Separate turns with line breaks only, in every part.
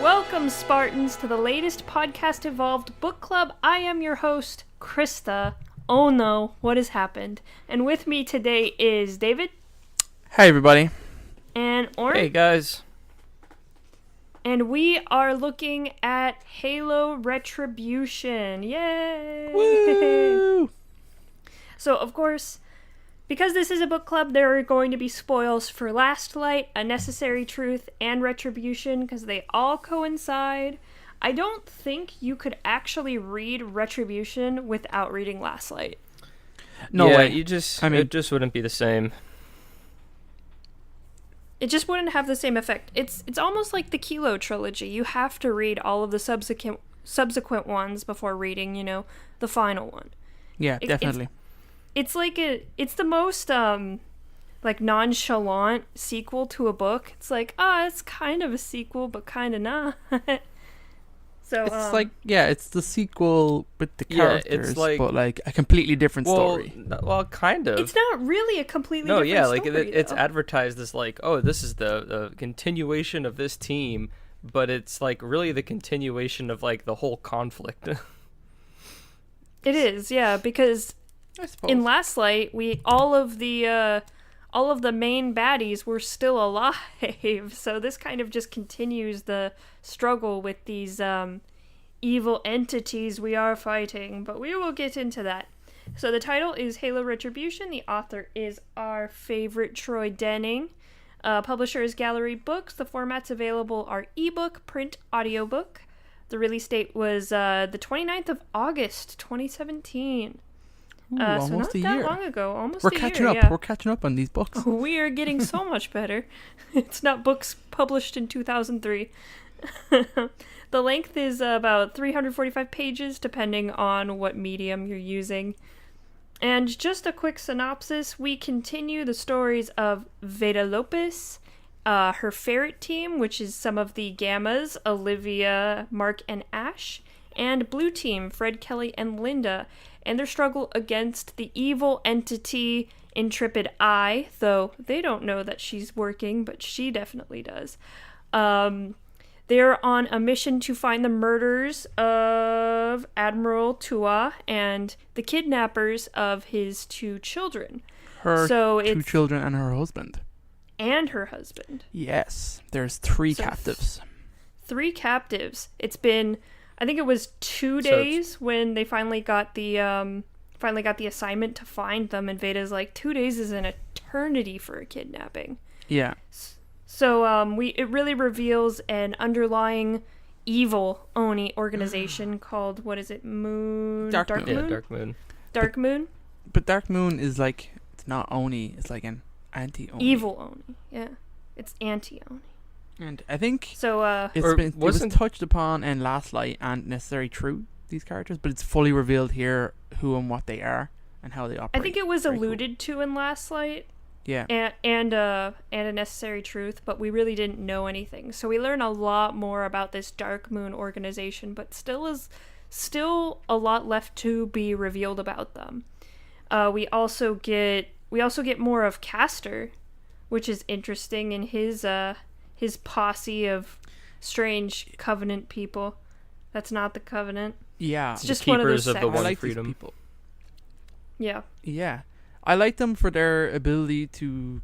Welcome, Spartans, to the latest podcast Evolved Book Club. I am your host, Krysta. Oh no, what has happened? And with me today is David.
Hey, everybody.
And Oran.
Hey, guys.
And we are looking at Halo Retribution. Yay!
Woo!
So, of course, because this is a book club, there are going to be spoils for Last Light, A Necessary Truth, and Retribution, because they all coincide. I don't think you could actually read Retribution without reading Last Light.
No way.
It just wouldn't be the same.
It just wouldn't have the same effect. It's almost like the Kilo trilogy. You have to read all of the subsequent ones before reading, the final one.
Yeah, definitely.
It's like it's the most nonchalant sequel to a book. It's like, it's kind of a sequel, but kind of not. So
it's it's the sequel with the characters, but like a completely different story.
Well, kind of.
It's not really a completely different story.
It's advertised as like, oh, this is the continuation of this team, but it's like really the continuation of like the whole conflict.
It is, yeah, because in Last Light, all of the main baddies were still alive, so this kind of just continues the struggle with these evil entities we are fighting, but we will get into that. So the title is Halo Retribution. The author is our favorite Troy Denning. Publisher is Gallery Books. The formats available are ebook, print, audiobook. The release date was the 29th of August, 2017.
Ooh, almost
so not
a
that
year.
long ago.
We're catching up. Yeah. We're catching up on these books.
We are getting so much better. It's not books published in 2003. The length is about 345 pages, depending on what medium you're using. And just a quick synopsis, we continue the stories of Veta Lopis, her Ferret team, which is some of the Gammas, Olivia, Mark, and Ash, and Blue Team, Fred, Kelly, and Linda, and their struggle against the evil entity Intrepid Eye, though they don't know that she's working, but she definitely does. They're on a mission to find the murderers of Admiral Tua and the kidnappers of his two children.
Two children and her husband.
And her husband.
Yes, there's three captives.
3 captives. It's been, I think it was 2 days when they finally got the assignment to find them, and Veta's like, 2 days is an eternity for a kidnapping.
Yeah.
So it really reveals an underlying evil Oni organization called, what is it, Dark Moon?
Yeah, Dark Moon.
Dark Moon?
But Dark Moon is like, it's not Oni, it's like an anti-Oni.
Evil Oni, yeah. It's anti-Oni.
And I think
so,
it was touched upon in Last Light and Necessary Truth, these characters, but it's fully revealed here who and what they are and how they operate.
I think it was alluded to in Last Light.
Yeah.
And A Necessary Truth, but we really didn't know anything. So we learn a lot more about this Dark Moon organization, but still a lot left to be revealed about them. We also get more of Castor, which is interesting, in his posse of strange Covenant people. That's not the Covenant.
Yeah.
It's just one of those
of the One
like
Freedom.
People.
Yeah.
Yeah. I like them for their ability to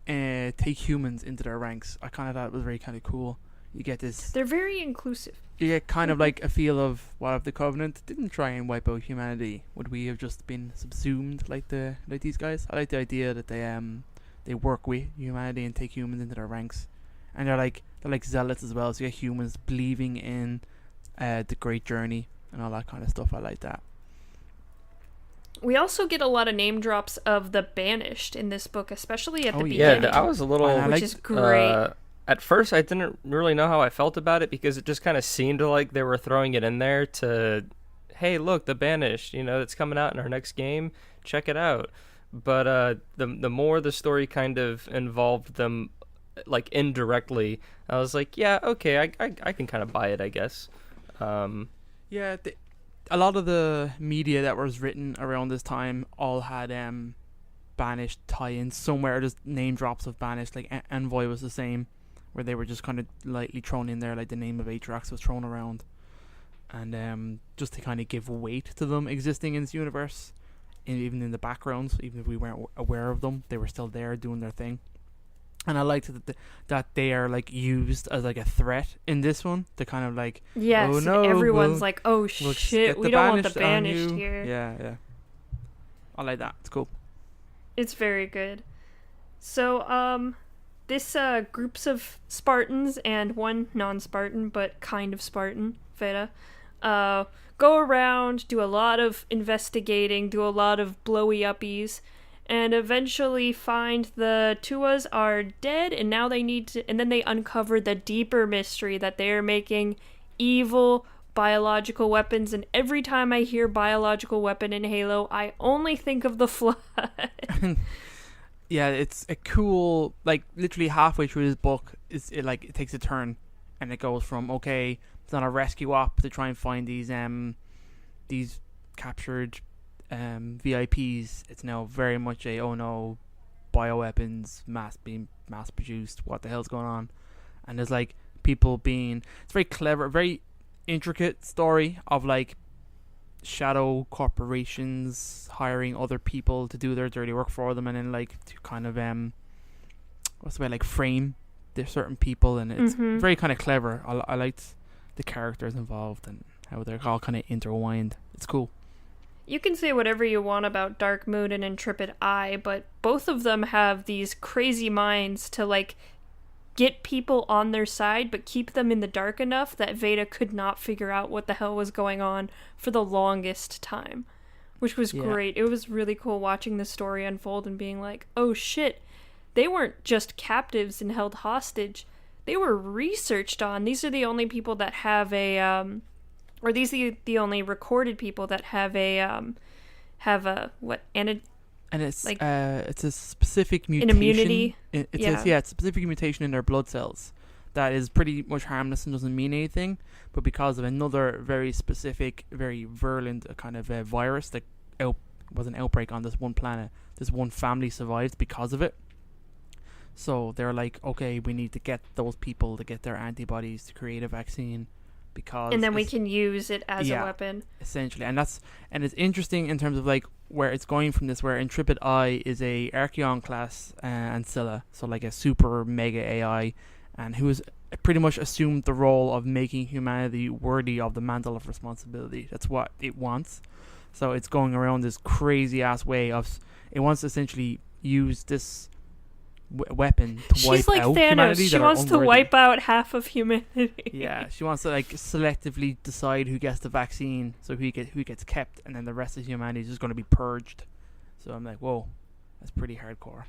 take humans into their ranks. I kind of thought it was very kind of cool. You get this.
They're very inclusive.
You get kind of like a feel of what if the Covenant didn't try and wipe out humanity? Would we have just been subsumed like these guys? I like the idea that they work with humanity and take humans into their ranks, and they're like zealots as well. So you get humans believing in the great journey and all that kind of stuff. I like that.
We also get a lot of name drops of the Banished in this book, especially at the beginning.
Yeah, I was a little...
which is great.
At first, I didn't really know how I felt about it, because it just kind of seemed like they were throwing it in there to, hey, look, the Banished, it's coming out in our next game, check it out. But the more the story kind of involved them, like, indirectly, I was like, yeah, okay, I can kind of buy it, I guess.
Yeah, a lot of the media that was written around this time all had Banished tie-ins somewhere. There's name drops of Banished, like Envoy was the same, where they were just kind of lightly thrown in there, like the name of Atrax was thrown around, and just to kind of give weight to them existing in this universe, and even in the background, even if we weren't aware of them, they were still there doing their thing. And I liked that they are like used as like a threat in this one to kind of like,
yes,
oh no,
everyone's like, oh shit, we don't want the banished here.
Yeah. I like that. It's cool.
It's very good. So, this groups of Spartans and one non-Spartan, but kind of Spartan, Veta, go around, do a lot of investigating, do a lot of blowy-uppies, and eventually find the Tuas are dead, and now they need to, and then they uncover the deeper mystery that they are making evil biological weapons, and every time I hear biological weapon in Halo, I only think of the Flood.
Yeah, it's a cool, like, literally halfway through this book, it takes a turn, and it goes from, okay, it's on a rescue op to try and find these captured VIPs. It's now very much a, oh no, bioweapons being mass produced, what the hell's going on? And there's like people being, it's very clever, very intricate story of like shadow corporations hiring other people to do their dirty work for them, and then like to kind of what's the way, like frame there's certain people, and it's very kind of clever. I liked the characters involved and how they're all kind of intertwined. It's cool.
You can say whatever you want about Dark Moon and Intrepid Eye, but both of them have these crazy minds to, like, get people on their side, but keep them in the dark enough that Veta could not figure out what the hell was going on for the longest time. Which was great. It was really cool watching the story unfold and being like, oh shit, they weren't just captives and held hostage. They were researched on. These are the only people that have a, or these are the only recorded people that have a
and it's
like,
it's a specific mutation.
An immunity.
It's a specific mutation in their blood cells that is pretty much harmless and doesn't mean anything, but because of another very specific, very virulent kind of virus that was an outbreak on this one planet, this one family survived because of it. So they're like, okay, we need to get those people to get their antibodies to create a vaccine. And then we can use it as a weapon, essentially. And it's interesting in terms of like where it's going from this, where Intrepid Eye is a Archeon class Ancilla, so like a super mega AI, and who has pretty much assumed the role of making humanity worthy of the mantle of responsibility. That's what it wants. So it's going around this crazy ass way of, it wants to essentially use this weapon to wipe
like
out
Thanos.
humanity.
She wants to wipe out half of humanity.
Yeah, she wants to like selectively decide who gets the vaccine, so who gets kept, and then the rest of humanity is just going to be purged. So I'm like, whoa, that's pretty hardcore.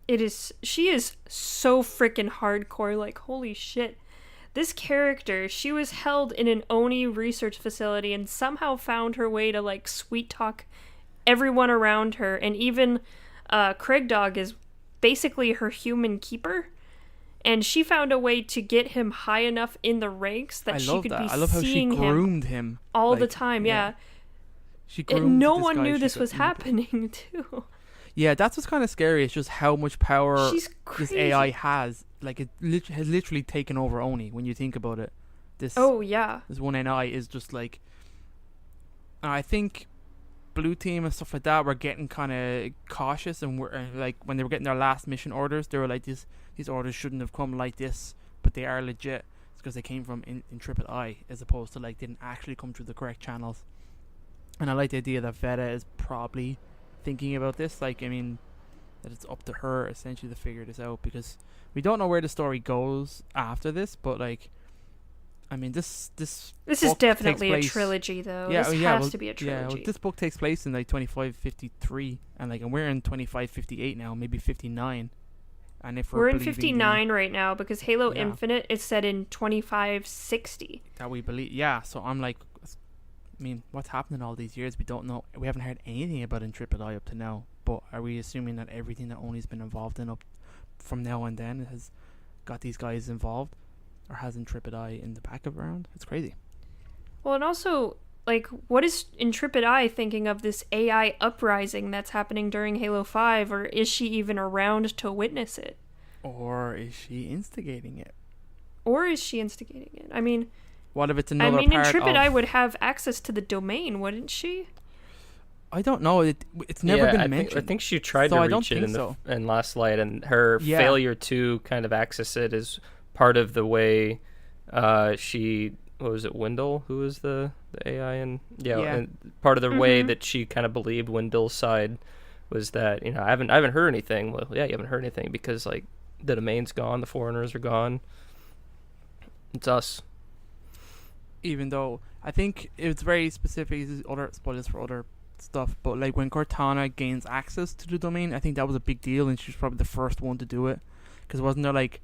It is. She is so freaking hardcore. Like, holy shit. This character, she was held in an Oni research facility and somehow found her way to like sweet talk everyone around her, and even Craig Dog is basically her human keeper, and she found a way to get him high enough in the ranks that she could be seeing him. I love how she
groomed him
all the time. Yeah.
She groomed
no one knew this was happening too.
Yeah, that's what's kind of scary. It's just how much power this AI has. Like, it has literally taken over Oni when you think about it. This one NI is just like, I think Blue Team and stuff like that were getting kind of cautious, and were like, when they were getting their last mission orders, they were like, these orders shouldn't have come like this, but they are legit. It's because they came from Intrepid Eye, as opposed to like didn't actually come through the correct channels. And I like the idea that Veta is probably thinking about this, like, I mean, that it's up to her essentially to figure this out, because we don't know where the story goes after this, but like, I mean, this is
definitely a trilogy, though. This has to be a trilogy.
Yeah, this book takes place in like 2553, and we're in 2558 now, maybe 59. And if we're in
59 right now, because Halo Infinite is set in 2560.
That we believe, yeah. So I'm like, I mean, what's happened in all these years? We don't know. We haven't heard anything about Intrepid Eye up to now. But are we assuming that everything that Oni's been involved in up from now and then has got these guys involved? Or has Intrepid Eye in the background? It's crazy.
Well, and also, like, what is Intrepid Eye thinking of this AI uprising that's happening during Halo 5? Or is she even around to witness it?
Or is she instigating it?
Or is she instigating it? I mean,
What if it's another part
Intrepid
of...
Eye would have access to the domain, wouldn't she?
I don't know. It's never been mentioned.
I think she tried
So
to
I don't
reach it
think
in Last Light, and her failure to kind of access it is part of the way she... What was it, Wendell? Who was the AI? And part of the way that she kind of believed Wendell's side was that, I haven't heard anything. Well, yeah, you haven't heard anything because, like, the domain's gone, the foreigners are gone. It's us.
Even though I think it's very specific, this is other spoilers for other stuff, but like when Cortana gains access to the domain, I think that was a big deal, and she was probably the first one to do it. Because wasn't there like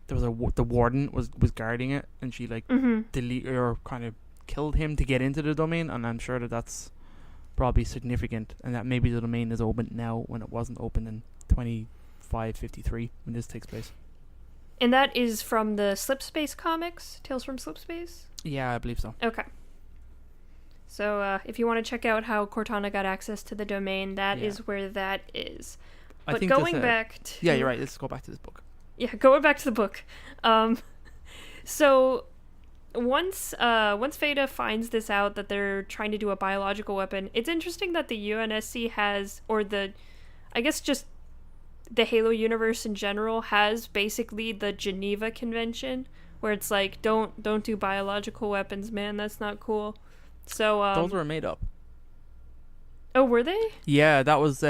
the warden was guarding it, and she like deleted or kind of killed him to get into the domain, and I'm sure that's probably significant, and that maybe the domain is open now when it wasn't open in 2553 when this takes place.
And that is from the Slipspace comics, Tales from Slipspace?
Yeah, I believe so.
Okay. So if you want to check out how Cortana got access to the domain, that is where that is. But
I think
going back to...
Yeah, you're right. Let's go back to this book.
Yeah, going back to the book. So once Veta finds this out, that they're trying to do a biological weapon, it's interesting that the UNSC has, or I guess just the Halo universe in general, has basically the Geneva Convention, where it's like, don't do biological weapons, man, that's not cool. So
those were made up.
Oh, were they?
Yeah, that was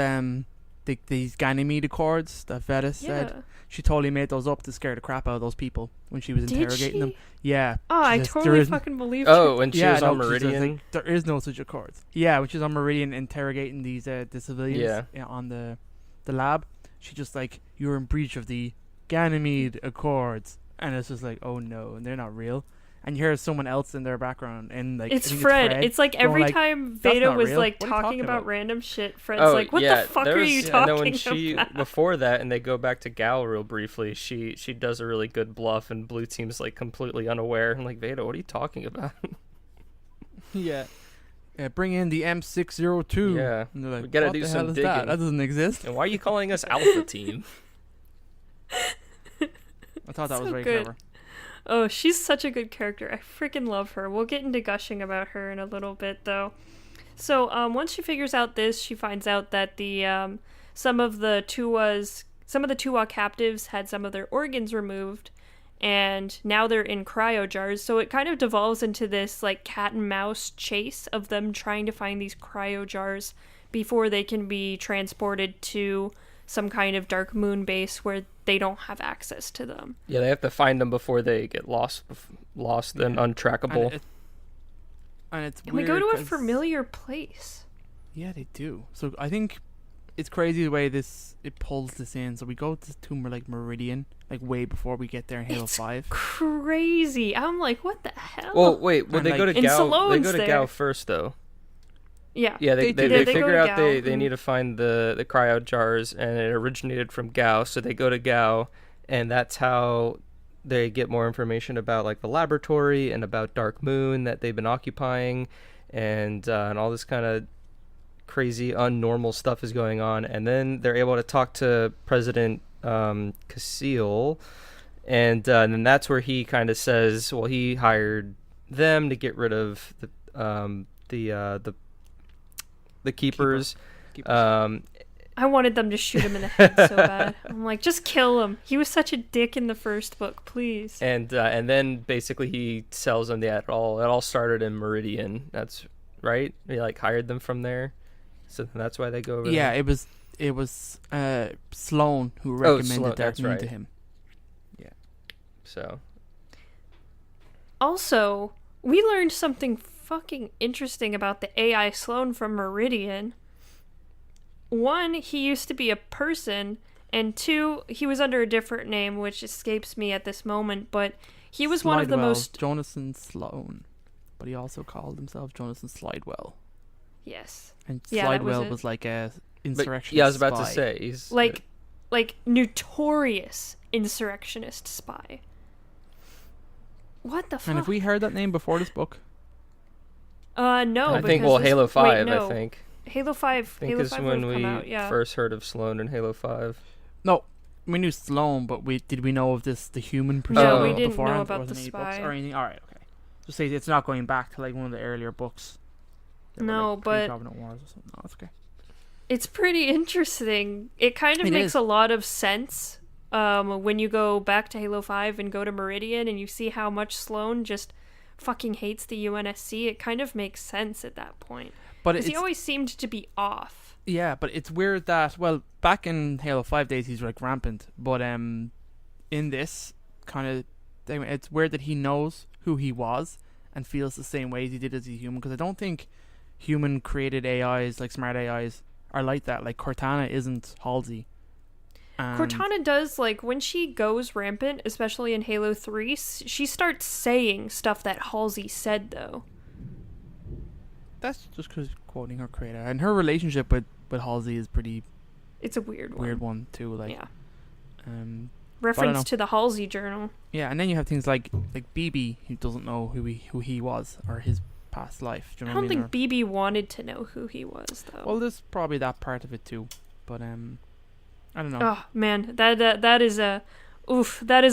these Ganymede Accords that Veta said. She totally made those up to scare the crap out of those people when she was interrogating them. Yeah.
Oh, I totally fucking believed her.
Oh, when she was on Meridian?
Like, there is no such accords. Yeah, when she was on Meridian interrogating these the civilians on the lab, she just like, you're in breach of the Ganymede Accords. And it's just like, oh no, and they're not real. And you hear someone else in their background, and like
it's Fred. It's like every time Veta was like talking about random shit, Fred's like, "What the fuck are you talking about?"
Before that, and they go back to Gal real briefly. She does a really good bluff, and Blue Team's like completely unaware. I'm like, Veta, what are you talking about?
Yeah, bring in the M602.
Yeah,
and they're like,
we gotta
what
do
the
some
hell is
digging.
That doesn't exist.
And why are you calling us Alpha Team?
I thought that was very
good.
clever.
Oh, she's such a good character. I freaking love her. We'll get into gushing about her in a little bit, though. So, once she figures out this, she finds out that the some of the Tuwa captives had some of their organs removed, and now they're in cryo jars. So it kind of devolves into this like cat and mouse chase of them trying to find these cryo jars before they can be transported to some kind of dark moon base where they don't have access to them.
Yeah, they have to find them before they get lost and untrackable.
And
we go to a familiar place.
Yeah, they do. So I think it's crazy the way it pulls this in. So we go to like Meridian, like way before we get there in Halo 5.
Crazy. I'm like, what the hell?
Well, wait. Well, they
like,
go to Gal. They go to Gal first, though.
Yeah.
Yeah, they figure out
they
they need to find the cryo jars, and it originated from Gao, so they go to Gao, and that's how they get more information about like the laboratory and about Dark Moon that they've been occupying, and all this kind of crazy unnormal stuff is going on. And then they're able to talk to President Casil, and then that's where he kind of says, well, he hired them to get rid of the keepers.
I wanted them to shoot him in the head so bad. I'm like, just kill him. He was such a dick in the first book, please.
And then basically he sells them it all started in Meridian. That's right. He like hired them from there, so that's why they go over.
Yeah,
there.
it was Sloan who recommended Dark Moon to him.
Yeah. So.
Also, we learned something fucking interesting about the AI Sloan from Meridian. 1, he used to be a person, and 2, he was under a different name, which escapes me at this moment, but he was one of the most...
Jonathan Sloan. But he also called himself Jonathan Slidewell.
Yes.
And Slidewell was like a insurrectionist
Yeah, I was about
spy.
to say. He's...
Like notorious insurrectionist spy. What the fuck?
And have we heard that name before this book?
No.
I think, Halo 5,
no.
I think.
Halo 5.
I think
Halo
is
5
when
would have
we
come out, yeah.
first heard of Sloan in Halo 5.
No, we knew Sloane, but did we know of the human
No,
persona
we
didn't know
beforehand?
about
There wasn't
the
any books
spy.
or anything. All right, okay. Just say it's not going back to like one of the earlier books. that were,
No,
like,
but
pre-Covenant Wars or something. No, that's okay.
it's pretty interesting. It kind of
It
makes
is.
a lot of sense when you go back to Halo 5 and go to Meridian and you see how much Sloane just fucking hates the UNSC. It kind of makes sense at that point.
But
Because
it's
he always seemed to be off.
yeah, but it's weird that back in Halo 5 days he's like rampant, but in this kind of thing, it's weird that he knows who he was and feels the same way as he did as a human. Because I don't think human created AIs, like smart AIs, are like that. Like Cortana isn't Halsey.
Cortana does, like, when she goes rampant, especially in Halo 3, she starts saying stuff that Halsey said, though.
That's just because quoting her creator, and her relationship with Halsey is pretty
It's a weird one.
weird one too. Like,
Yeah.
know.
Reference to the Halsey journal.
yeah, and then you have things like BB, who doesn't know who he was or his past life. Do you
I
know
don't
what I mean?
think BB wanted to know who he was, though.
Well, there's probably that part of it too, but I don't know.
Oh man, that is a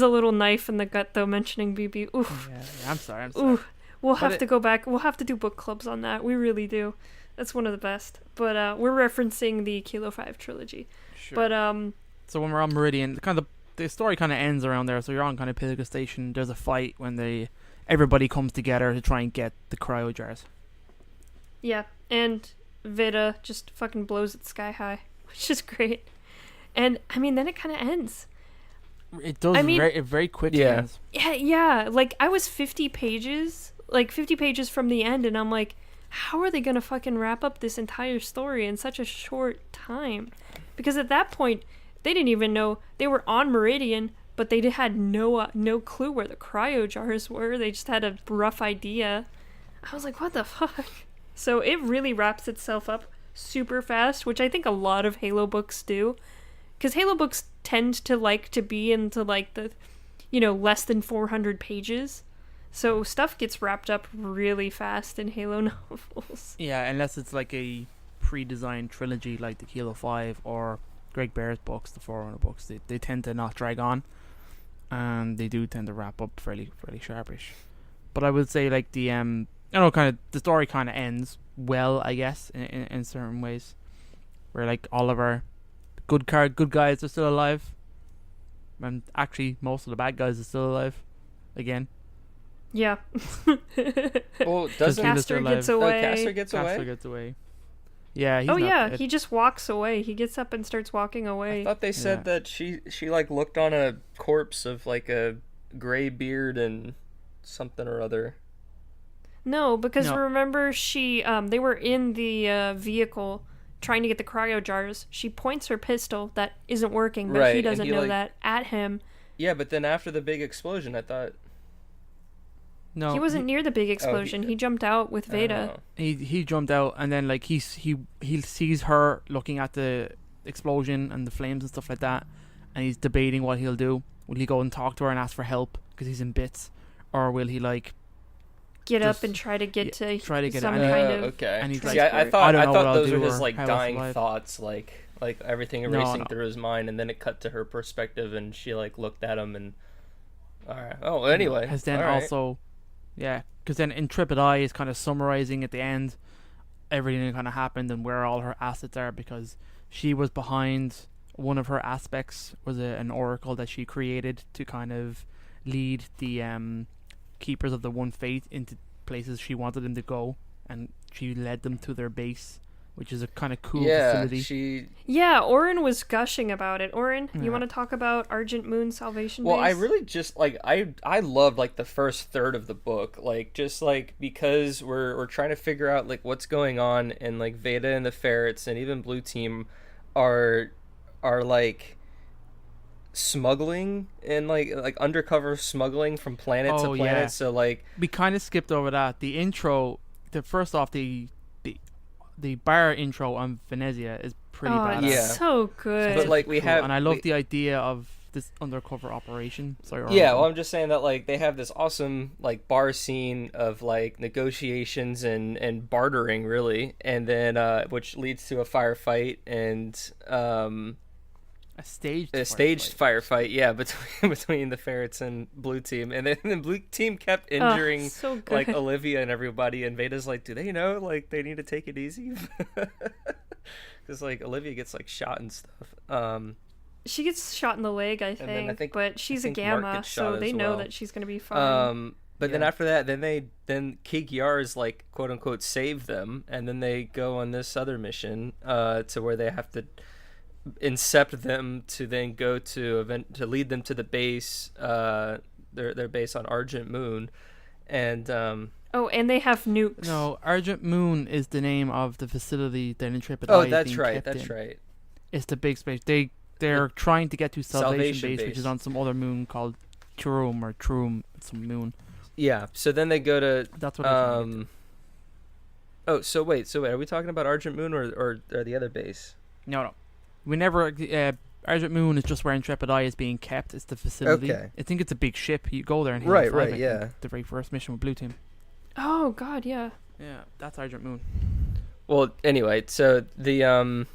little knife in the gut though. Mentioning BB, oof,
Yeah, I'm sorry.
ooh. We'll
But
have to go back. We'll have to do book clubs on that. We really do. That's one of the best. But we're referencing the Kilo 5 trilogy.
Sure.
But
So when we're on Meridian, the story kind of ends around there. So you're on kind of Pilica Station. There's a fight when everybody comes together to try and get the cryo jars.
yeah, and Veta just fucking blows it sky high, which is great. And I mean, then it kind of ends.
It does.
I mean-
very, very quickly
Yeah.
ends.
Yeah. Like I was 50 pages from the end, and I'm like, how are they gonna fucking wrap up this entire story in such a short time? Because at that point, they didn't even know they were on Meridian, but they had no clue where the cryo jars were. They just had a rough idea. I was like, what the fuck? So it really wraps itself up super fast, which I think a lot of Halo books do. Because Halo books tend to like to be into like the, less than 400 pages. So stuff gets wrapped up really fast in Halo novels.
Yeah, unless it's like a pre-designed trilogy like the Kilo 5 or Greg Bear's books, the Forerunner books. They tend to not drag on, and they do tend to wrap up fairly sharpish. But I would say like the the story kind of ends well, I guess, in certain ways, where like all of our good guys are still alive, and actually most of the bad guys are still alive, again.
Yeah.
Well, doesn't
Castor
Castor
alive.
gets
Oh,
away.
Castor gets
Castor
away?
gets away. Yeah, he's
Oh
not
yeah,
dead.
he just walks away. He gets up and starts walking
I
away.
thought they said
Yeah.
that she like looked on a corpse of like a gray beard and something or other.
No, because
No.
remember they were in the vehicle trying to get the cryo jars. She points her pistol that isn't working, but
Right,
he
and
doesn't
he,
know
like-
that at him.
Yeah, but then after the big explosion, I thought
No,
He wasn't near the big explosion. He jumped out with Veta.
oh.
he jumped out, and then like he sees her looking at the explosion and the flames and stuff like that, and he's debating what he'll do. Will he go and talk to her and ask for help because he's in bits, or will he like
Get
just-
up and try to get to
try to get
some
it.
kind of
Okay.
and he's
See,
like,
I
transport.
thought
I don't know what I'll
those
do
were his
or
like
how I'll
dying
survive.
thoughts, like everything
No,
erasing
no.
through his mind, and then it cut to her perspective, and she like looked at him, and all right. Oh, anyway.
Has then
all right.
also, yeah, because then Intrepid Eye is kind of summarizing at the end everything that kind of happened and where all her assets are, because she was behind one of her aspects was an oracle that she created to kind of lead the keepers of the One Faith into places she wanted them to go, and she led them to their base, which is a kind of cool
yeah,
facility.
she.
Yeah, Oran was gushing about it. Oran,
Yeah.
you want to talk about Argent Moon Salvation
Well, I
Base?
really just like I loved like the first third of the book, like just like because we're trying to figure out like what's going on, and like Veta and the Ferrets and even Blue Team are like smuggling and like undercover smuggling from planet to
Oh,
planet.
yeah.
So like
We kind of skipped over that. The intro, first off, the bar intro on Venezia is pretty
Oh,
badass.
it's
Yeah.
so good.
But, like, we have-
and I love
we-
the idea of this undercover operation. Sorry,
yeah,
Oracle.
well, I'm just saying that like they have this awesome like bar scene of like negotiations and bartering really, and then which leads to a firefight, and
A staged
firefight, yeah, between the Ferrets and Blue Team, and then the Blue Team kept injuring
so
like Olivia and everybody, and Veta's like, do they know like they need to take it easy? Because like Olivia gets like shot and stuff.
She gets shot in the leg, I think, but she's a Gamma, so they know that she's gonna be fine.
But then after that, then Kikiar's like quote unquote save them, and then they go on this other mission to where they have to incept them to then go to lead them to the base, their base on Argent Moon, and
and they have nukes.
No, Argent Moon is the name of the facility that Intrepid
Eye
is
that's
being
right
kept
that's
in.
right
It's the big space. They're trying to get to Salvation Base, which is on some other moon called Turum, some moon.
Yeah, so then they go to
that's what they're trying to get
to. So wait, are we talking about Argent Moon or the other base?
No. We never. Argent Moon is just where Intrepid Eye is being kept. It's the facility.
Okay.
I think it's a big ship. You go there and
right, yeah.
The very first mission with Blue Team.
Oh God, yeah.
Yeah, that's Argent Moon.
Well, anyway, so the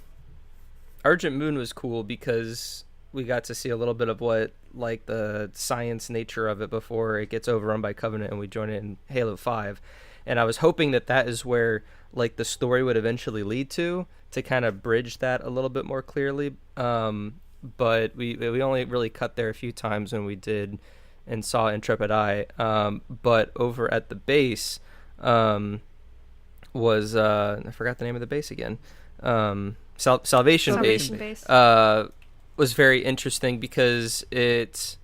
Argent Moon was cool because we got to see a little bit of what like the science nature of it before it gets overrun by Covenant and we join it in Halo 5. And I was hoping that is where like the story would eventually lead to kind of bridge that a little bit more clearly. But we only really cut there a few times when we did and saw Intrepid Eye. But over at the base was I forgot the name of the base again. Salvation Base. Was very interesting because it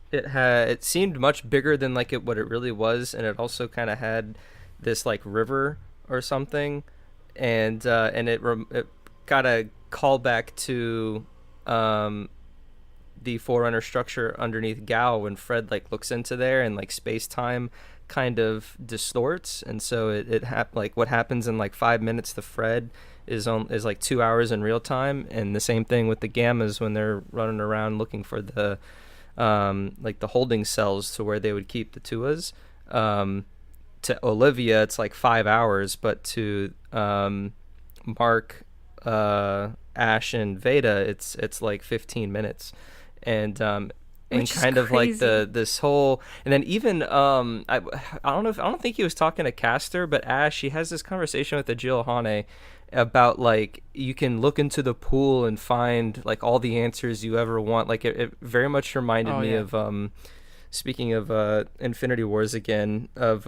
seemed much bigger than like what it really was, and it also kind of had this like river or something, and it got a callback to the Forerunner structure underneath Gao when Fred like looks into there and like space time kind of distorts, and so like what happens in like 5 minutes to Fred is like 2 hours in real time, and the same thing with the Gammas when they're running around looking for the like the holding cells to where they would keep the Tuas. To Olivia it's like 5 hours, but to Mark, Ash, and Veta it's like 15 minutes, and kind of like this whole, and then even I don't think he was talking to Castor, but Ash, she has this conversation with the Jill Hane about like you can look into the pool and find like all the answers you ever want. Like it very much reminded me of speaking of Infinity Wars again, of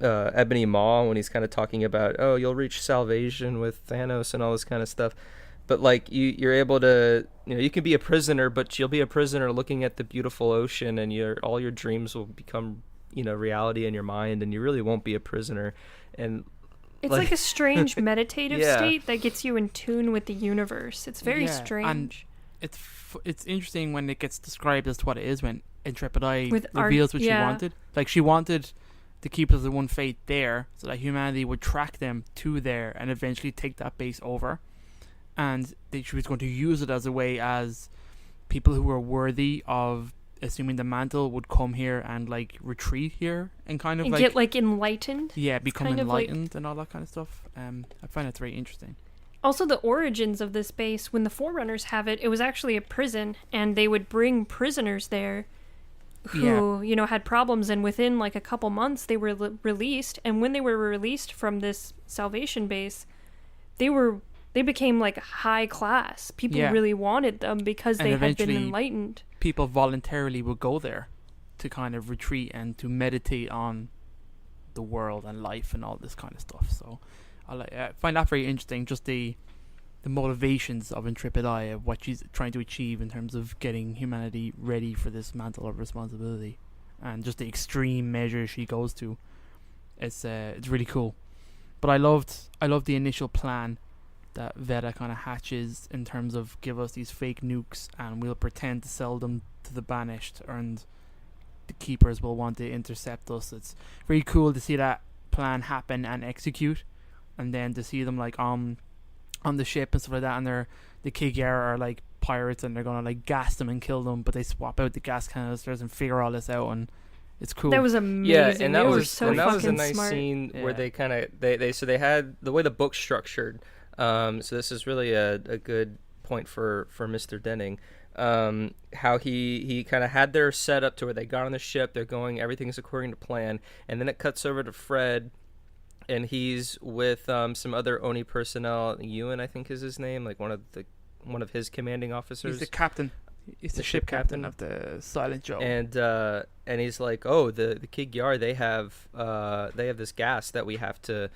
Ebony Maw when he's kind of talking about, oh, you'll reach salvation with Thanos and all this kind of stuff. But like you're able to, you can be a prisoner, but you'll be a prisoner looking at the beautiful ocean, and all your dreams will become, reality in your mind, and you really won't be a prisoner. And
it's like a strange meditative state that gets you in tune with the universe. It's very strange.
And it's interesting when it gets described as to what it is when Intrepid Eye reveals what she wanted. Like she wanted the Keepers of the One Fate there, so that humanity would track them to there and eventually take that base over. And she was going to use it as a way as people who were worthy of assuming the mantle would come here and like retreat here and kind of
get like enlightened.
Yeah, become enlightened and all that kind of stuff. I find it very interesting.
Also, the origins of this base, when the Forerunners have it was actually a prison, and they would bring prisoners there who, had problems, and within like a couple months they were released. And when they were released from this salvation base, they became like high class. People really wanted them because they had been enlightened.
People voluntarily would go there to kind of retreat and to meditate on the world and life and all this kind of stuff. So I find that very interesting, just the motivations of Intrepid Eye, of what she's trying to achieve in terms of getting humanity ready for this mantle of responsibility, and just the extreme measures she goes to. It's really cool. But I loved the initial plan that Veta kind of hatches in terms of give us these fake nukes and we'll pretend to sell them to the Banished, and the Keepers will want to intercept us. It's very cool to see that plan happen and execute, and then to see them like on the ship and stuff like that, and the Kigyar are like pirates and they're gonna like gas them and kill them, but they swap out the gas canisters and figure all this out, and it's cool.
That was amazing.
Yeah, and that
was so
that was a
fucking
nice
smart.
scene where they kind of they had the way the book's structured. So this is really a good point for Mr. Denning. How he kind of had their setup to where they got on the ship, they're going, everything's according to plan, and then it cuts over to Fred, and he's with some other Oni personnel. Ewan, I think, is his name, like one of his commanding officers.
He's the captain. He's the ship captain of the Silent Joe.
And he's like, oh, the Kig-Yar, they have this gas that we have to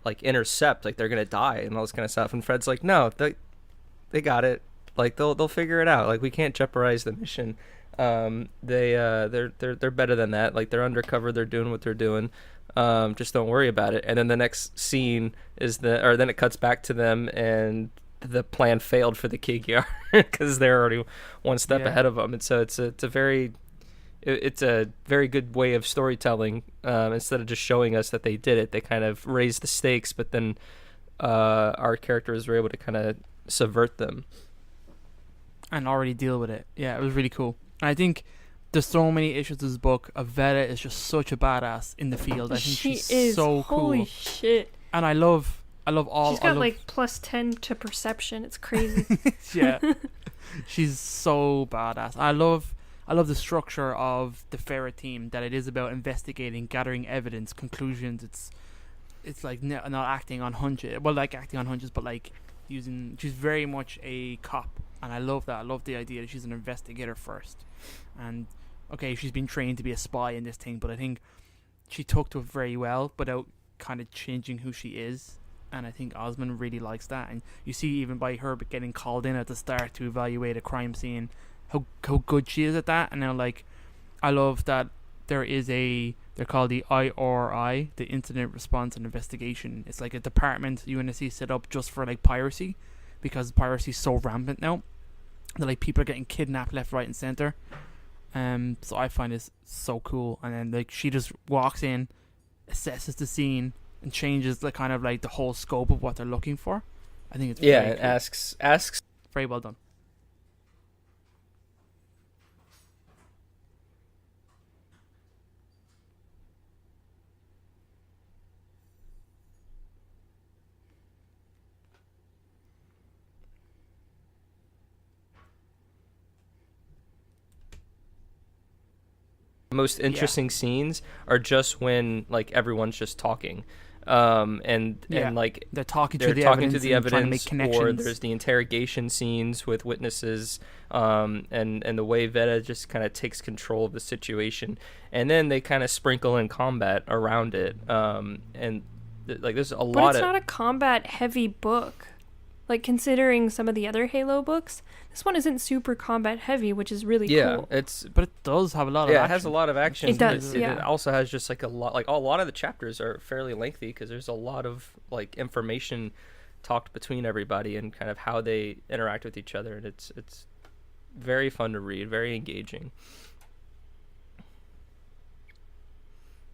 like intercept, like they're gonna die and all this kind of stuff. And Fred's like, no, they got it. Like they'll figure it out. Like we can't jeopardize the mission. They're better than that. Like they're undercover. They're doing what they're doing. Just don't worry about it. And then the next scene then it cuts back to them, and the plan failed for the Kig-Yar because they're already one step ahead of them. And so it's a very good way of storytelling. Instead of just showing us that they did it, they kind of raised the stakes, but then our characters were able to kind of subvert them
and already deal with it. Yeah, it was really cool. And I think there's so many issues to this book. Veta is just such a badass in the field. I think she's so cool.
Holy shit.
And I love all.
She's got like +10 to perception. It's crazy.
Yeah, she's so badass. I love the structure of the Ferret team. That it is about investigating, gathering evidence, conclusions. It's like not acting on hunches. Well, like acting on hunches, but like using. She's very much a cop, and I love that. I love the idea that she's an investigator first. And okay, she's been trained to be a spy in this thing, but I think she took to it very well without kind of changing who she is. And I think Osmond really likes that. And you see even by her getting called in at the start to evaluate a crime scene, how good she is at that. And now, like, I love that they're called the IRI, the Incident Response and Investigation. It's like a department UNSC set up just for like piracy, because piracy is so rampant now that like people are getting kidnapped left, right, and center. So I find this so cool. And then like she just walks in, assesses the scene, and changes the kind of like the whole scope of what they're looking for. I think it's very cool.
asks
very well done.
Most interesting scenes are just when like everyone's just talking, and like
they're talking to the evidence, trying to make connections.
Or there's the interrogation scenes with witnesses, and the way Veta just kind of takes control of the situation, and then they kind of sprinkle in combat around it, and like there's a lot.
But it's not a combat heavy book. Like, considering some of the other Halo books, this one isn't super combat heavy, which is really cool.
But it does have a lot of action.
Yeah, it has a lot of action.
It does,
It also has just like a lot of the chapters are fairly lengthy because there's a lot of like information talked between everybody and kind of how they interact with each other, and it's very fun to read, very engaging.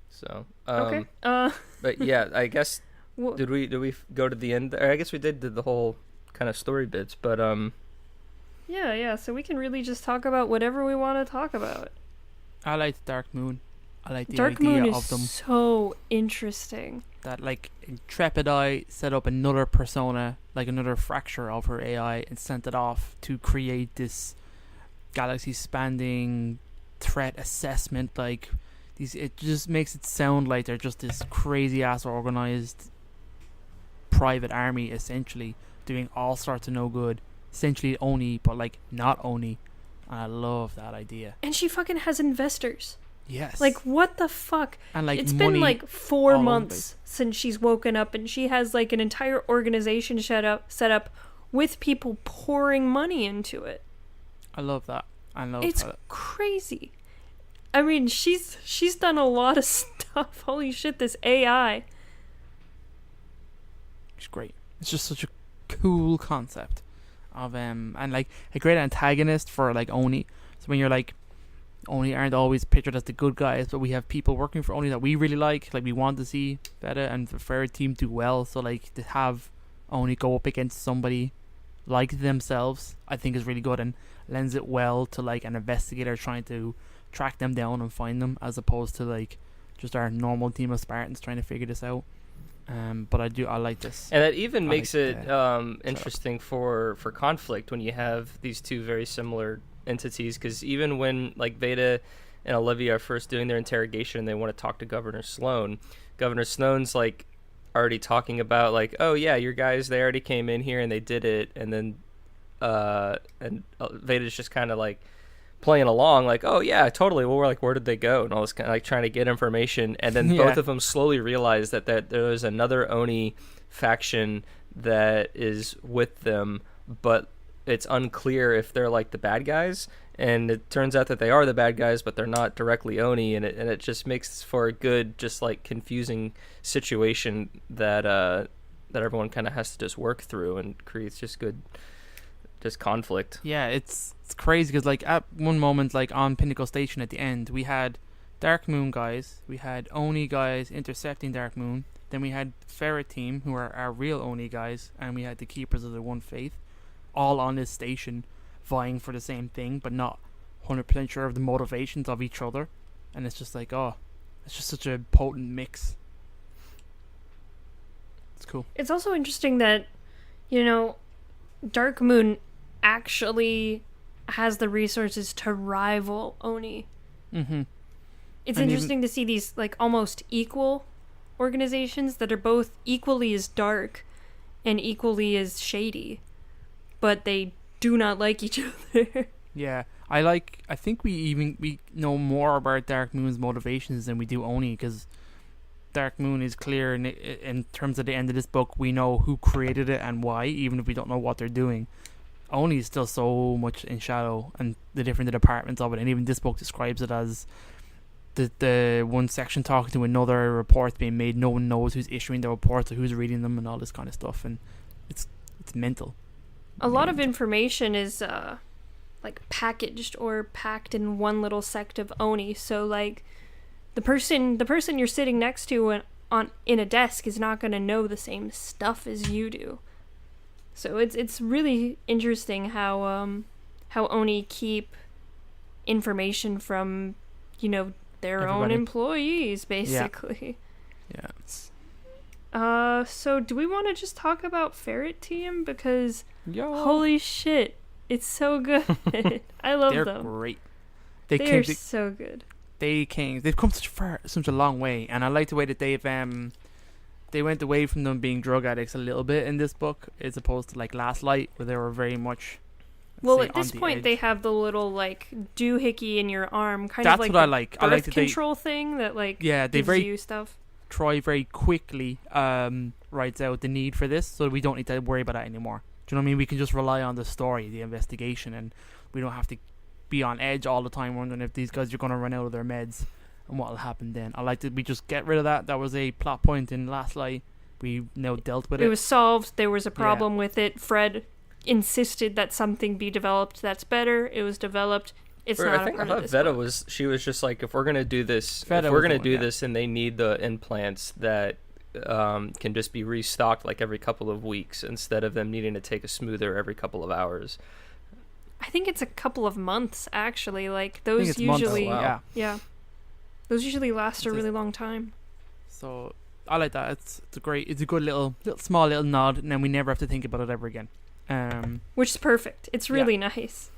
So,
okay.
But yeah, I guess did we go to the end? I guess we did the whole kind of story bits, but
yeah, so we can really just talk about whatever we want to talk about.
I like Dark Moon. I like the
Dark
idea
Moon
of them.
is so interesting.
That like Intrepid Eye set up another persona, like another fracture of her AI, and sent it off to create this galaxy-spanning threat assessment. Like it just makes it sound like they're just this crazy-ass organized private army, essentially doing all sorts of no good, essentially Oni, but like not Oni. And I love that idea.
And she fucking has investors.
Yes.
Like, what the fuck?
And like
it's been like 4 months since she's woken up, and she has like an entire organization set up with people pouring money into it.
I love that.
It's crazy. I mean, she's done a lot of stuff. Holy shit, this AI.
It's great. It's just such a cool concept of and like a great antagonist for like Oni. So when you're like, Oni aren't always pictured as the good guys, but we have people working for Oni that we really like we want to see Veta and the Ferret team do well. So like to have Oni go up against somebody like themselves, I think is really good and lends it well to like an investigator trying to track them down and find them, as opposed to like just our normal team of Spartans trying to figure this out. But I like this.
And that even
I
makes
like
it interesting for conflict when you have these two very similar entities, because even when like Veta and Olivia are first doing their interrogation and they want to talk to Governor Sloan's like already talking about like, oh yeah, your guys, they already came in here and they did it, and then Veta's just kind of like playing along like, oh yeah, totally, well, we're like, where did they go, and all this kind of like trying to get information, and then both of them slowly realize that there's another Oni faction that is with them, but it's unclear if they're like the bad guys, and it turns out that they are the bad guys, but they're not directly Oni, and it just makes for a good, just like confusing situation that everyone kind of has to just work through, and creates just good conflict.
Yeah, it's crazy because like at one moment, like on Pinnacle Station at the end, we had Dark Moon guys, we had Oni guys intercepting Dark Moon, then we had Ferret team, who are our real Oni guys, and we had the Keepers of the One Faith, all on this station vying for the same thing, but not 100% sure of the motivations of each other. And it's just like, oh, it's just such a potent mix. It's cool.
It's also interesting that, you know, Dark Moon actually has the resources to rival Oni.
Mm-hmm.
It's interesting to see these like almost equal organizations that are both equally as dark and equally as shady, but they do not like each other.
Yeah, I think we know more about Dark Moon's motivations than we do Oni, because Dark Moon is clear in terms of the end of this book. We know who created it and why, even if we don't know what they're doing. Oni is still so much in shadow, and the different departments of it, and even this book describes it as the one section talking to another, reports being made, no one knows who's issuing the reports or who's reading them, and all this kind of stuff, and it's mental.
A lot of information is like packaged or packed in one little sect of Oni, so like the person you're sitting next to in a desk is not going to know the same stuff as you do. So it's really interesting how Oni keep information from, you know, their
Everybody.
own employees, basically.
Yeah.
So do we want to just talk about Ferret Team? Because
Yo.
holy shit, it's so good. I love
They're
them.
great.
They're so good.
They've come such a long way, and I like the way that they went away from them being drug addicts a little bit in this book, as opposed to like Last Light, where they were very much.
Well, at this point, they have the little like doohickey in your arm, kind
That's
of like
what I like. I like that
control thing that like
they
gives
very
you stuff.
Troy very quickly writes out the need for this, so we don't need to worry about that anymore. Do you know what I mean? We can just rely on the story, the investigation, and we don't have to be on edge all the time wondering if these guys are going to run out of their meds and what will happen then. I like that we just get rid of that. That was a plot point in Last Light. We now dealt with it.
It was solved. There was a problem with it. Fred insisted that something be developed that's better. It was developed. It's not a part of this
Veta
book.
she was just like, if we're gonna do this, this, and they need the implants that can just be restocked like every couple of weeks instead of them needing to take a smoother every couple of hours.
I think it's a couple of months actually. Like those usually,
months. Oh, wow.
yeah, those usually last a really long time.
So I like that. It's a good little small little nod, and then we never have to think about it ever again.
Which is perfect. It's really nice.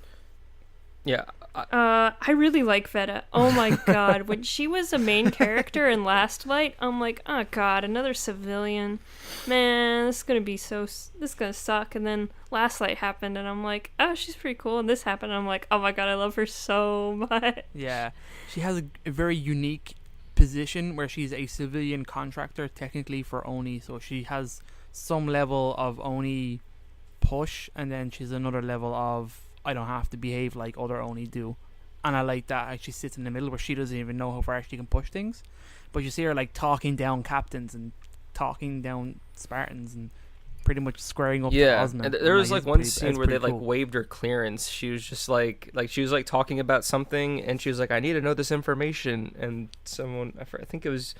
Yeah.
I really like Veta. Oh my god, when she was a main character in Last Light, I'm like, oh god, another civilian. Man, this is gonna suck. And then Last Light happened, and I'm like, oh, she's pretty cool. And this happened, and I'm like, oh my god, I love her so much.
Yeah, she has a very unique position where she's a civilian contractor technically for Oni, so she has some level of Oni push, and then she's another level of I don't have to behave like other Oni do, and I like that. Actually sits in the middle where she doesn't even know how far she can push things, but you see her like talking down captains and talking down Spartans and pretty much squaring up to Osman.
And there was like one scene where they like waived her clearance. She was just like she was like talking about something, and she was like, I need to know this information, and someone, I think it was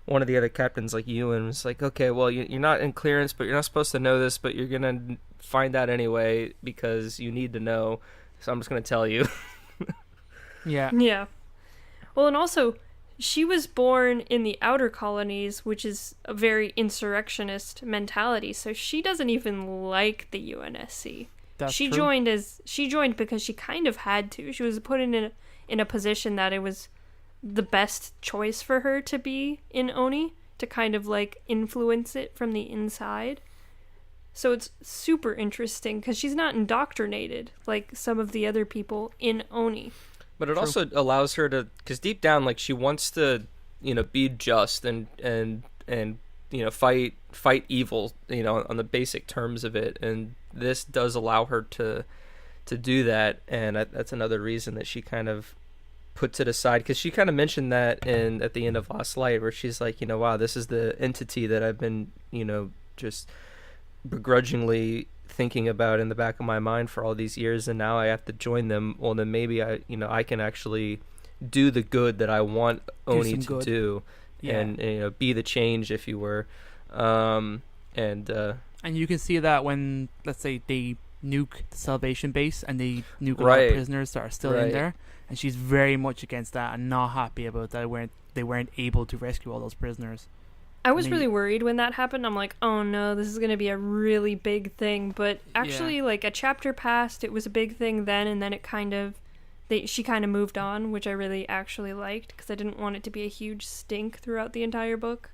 one of the other captains, like Ewan, was like, okay, well, you're not in clearance, but you're not supposed to know this, but you're gonna find out anyway because you need to know, so I'm just gonna tell you.
Yeah.
Well, and also she was born in the outer colonies, which is a very insurrectionist mentality, so she doesn't even like the UNSC.
That's
she
true.
joined because she kind of had to. She was put in a position that it was the best choice for her to be in Oni, to kind of like influence it from the inside. So it's super interesting because she's not indoctrinated like some of the other people in Oni.
But it also allows her to, because deep down, like, she wants to, be just and fight evil, on the basic terms of it. And this does allow her to do that. And that's another reason that she kind of puts it aside, because she kind of mentioned that at the end of Last Light, where she's like, wow, this is the entity that I've been, just begrudgingly thinking about in the back of my mind for all these years, and now I have to join them. Well, then maybe I can actually do the good that I want Oni to do, and be the change, if you were. And
you can see that when, let's say, they nuke the Salvation base and they nuke a lot of prisoners that are still in there, and she's very much against that and not happy about that. They weren't able to rescue all those prisoners.
I was really worried when that happened. I'm like, oh no, this is going to be a really big thing. But actually, like, a chapter passed, it was a big thing then, and then she kind of moved on, which I really actually liked, because I didn't want it to be a huge stink throughout the entire book.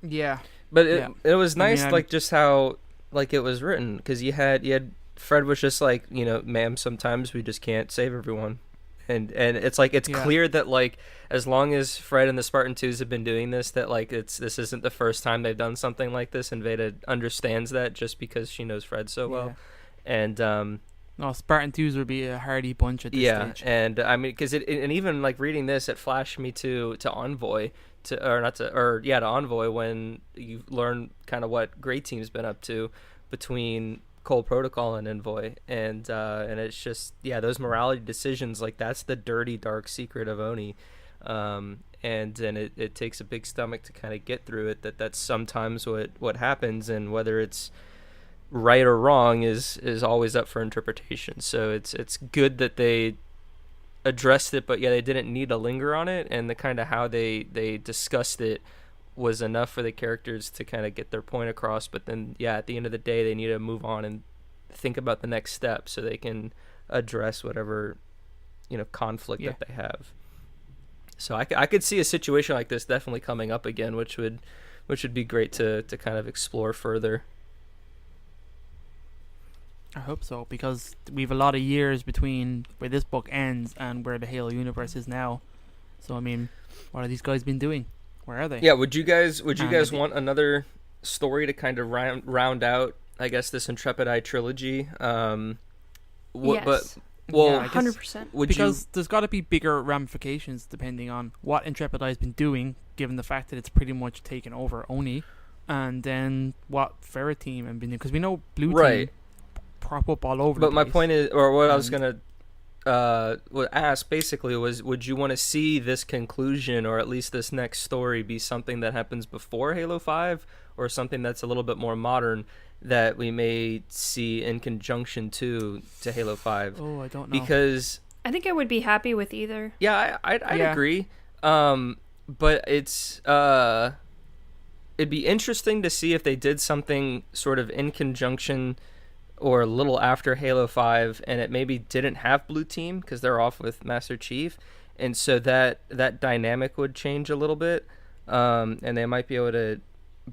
Yeah.
But it was nice, just how, like, it was written, because you had Fred was just like, ma'am, sometimes we just can't save everyone. And it's like, it's clear that, like, as long as Fred and the Spartan-IIs have been doing this, that, like, this isn't the first time they've done something like this, and Veta understands that just because she knows Fred so well. And
no, Spartan-IIs would be a hardy bunch at this stage.
And I mean, because and even like reading this, it flashed me to Envoy, to Envoy, when you learn kind of what Grey Team's been up to between Cold Protocol and Envoy, and it's just those morality decisions, like, that's the dirty dark secret of Oni, and it takes a big stomach to kind of get through it. That's sometimes what happens, and whether it's right or wrong is always up for interpretation. So it's good that they addressed it, but they didn't need to linger on it, and the kind of how they discussed it was enough for the characters to kind of get their point across. But then at the end of the day, they need to move on and think about the next step so they can address whatever conflict that they have. So I could see a situation like this definitely coming up again, which would be great to kind of explore further.
I hope so, because we have a lot of years between where this book ends and where the Halo universe is now. So I mean, what have these guys been doing? Where are they?
Yeah, would you guys want another story to kind of round out, I guess, this Intrepid Eye trilogy?
Yes.
But, well,
100%.
Because there's got to be bigger ramifications depending on what Intrepid Eye's been doing, given the fact that it's pretty much taken over Oni, and then what Ferret Team have been doing. Because we know Blue Team prop up all over the place.
But my point is, or what I was going to ask basically was, would you want to see this conclusion, or at least this next story, be something that happens before Halo 5, or something that's a little bit more modern that we may see in conjunction to Halo 5?
Oh, I don't know.
Because
I think I would be happy with either.
Yeah, I'd agree. But it's it'd be interesting to see if they did something sort of in conjunction or a little after Halo 5, and it maybe didn't have Blue Team because they're off with Master Chief, and so that dynamic would change a little bit, and they might be able to